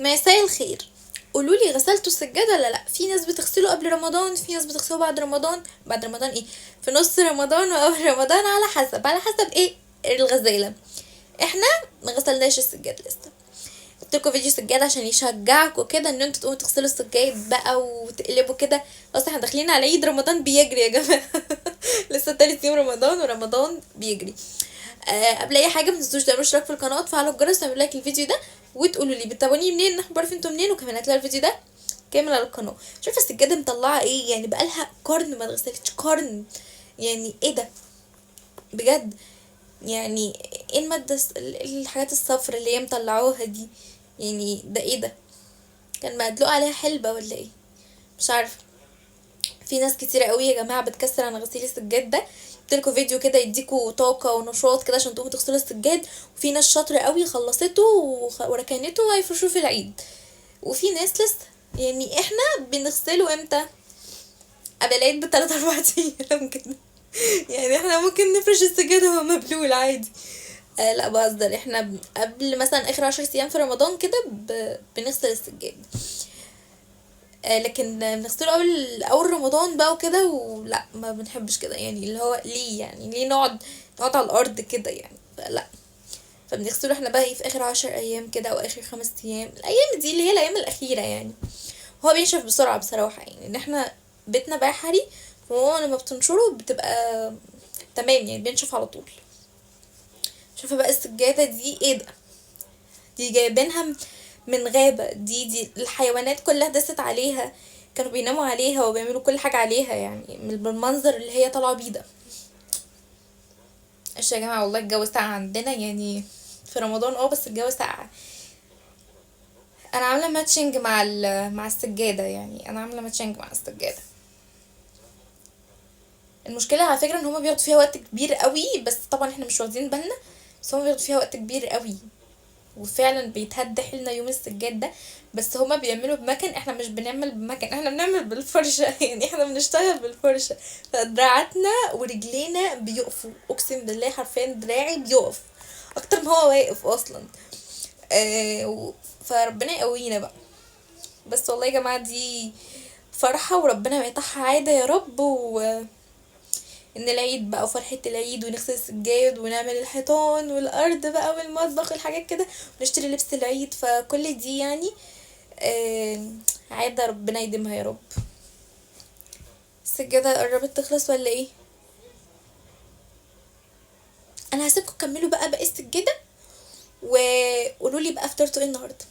مساء الخير. قولوا لي غسلتوا السجاد ولا لا؟ في ناس بتغسله قبل رمضان، في ناس بتغسله بعد رمضان. بعد رمضان ايه؟ في نص رمضان وقبل رمضان، على حسب ايه الغزاله. احنا ما غسلناش السجاد لسه. جبت لكم فيديو سجاد عشان يشجعكم كده ان انتوا تقوموا تغسلوا السجاد بقى وتقلبوا كده. خلاص احنا داخلين على عيد، رمضان بيجري يا جماعه. لسه تالت يوم رمضان ورمضان بيجري. قبل اي حاجه متنسوش تعملوا اشتراك في القناه وتفعلوا الجرس وتعملوا لايك للفيديو ده، وتقولوا لي بتتابعوني منين، نحن بعرف انتوا منين، وكمان هتلاقوا الفيديو ده كامل على القناه. شوف السجاده مطلعه ايه، يعني بقالها قرن ما اتغسلتش، قرن. يعني ايه ده بجد؟ يعني ايه الماده الحاجات الصفرا اللي هي مطلعوها دي؟ يعني ده ايه ده؟ كان مدلوق عليها حلبة ولا ايه؟ مش عارفه. في ناس كتير قوي يا جماعه بتكسر عن غسيل السجاد ده. جبتلكوا فيديو كده يديكوا طاقه ونشاط كده عشان تقوموا تغسلوا السجاد. وفي ناس شاطره قوي خلصته وركنته وهيفرشوه في العيد. وفي ناس لسه. يعني احنا بنغسله امتى؟ قبل العيد بتلات اربع ايام كده. يعني احنا ممكن نفرش السجاد وهو مبلول عادي. لا بهزر، احنا قبل مثلا اخر 10 ايام في رمضان كده بنغسل السجاد. لكن بنغسله اول رمضان بقى وكده، ولا ما بنحبش كده، يعني اللي هو ليه، يعني ليه نقعد على الارض كده يعني، لا. فبنغسله احنا بقى ايه في اخر 10 ايام كده او اخر 5 ايام، الايام دي اللي هي الايام الاخيره يعني. هو بينشف بسرعه بصراحه، يعني ان احنا بيتنا بحري، وهو لما بتنشره بتبقى تمام، يعني بينشف على طول. شوفوا بقى السجاده دي ايه ده؟ دي جايبينها من غابة، دي الحيوانات كلها دست عليها. كانوا بيناموا عليها وبيعملوا كل حاجة عليها، يعني بالمنظر اللي هي طالعة بيه ده. ايش يا جماعة، والله الجو ساقع عندنا يعني. في رمضان بس الجو ساقع. انا عاملة ماتشنج مع السجادة، يعني انا عاملة ماتشنج مع السجادة. المشكلة على فكرة ان هما بياخدوا فيها وقت كبير قوي، بس طبعا احنا مش واخدين بالنا. بس هما بياخدوا فيها وقت كبير قوي. وفعلا بيتهد حيلنا يوم السجاد ده. بس هما بيعملوا بمكن، احنا مش بنعمل بمكن، احنا بنعمل بالفرشة. يعني احنا بنشتغل بالفرشة. فدراعاتنا ورجلينا بيقفوا، اقسم بالله حرفيا دراعي بيقف اكتر ما هو واقف اصلا. فربنا يقوينا بقى. بس والله يا جماعة دي فرحة، وربنا ما يقطعها عادة يا رب. ان العيد بقى وفرحة العيد، ونغسل السجاد ونعمل الحيطان والارض بقى والمطبخ والحاجات كده، ونشتري لبس العيد، فكل دي يعني عادة ربنا يديمها يا رب. السجادة قربت تخلص ولا ايه؟ انا هسيبكم كملوا بقى باقي السجادة، وقولوا لي بقى فطرتوا ايه النهارده.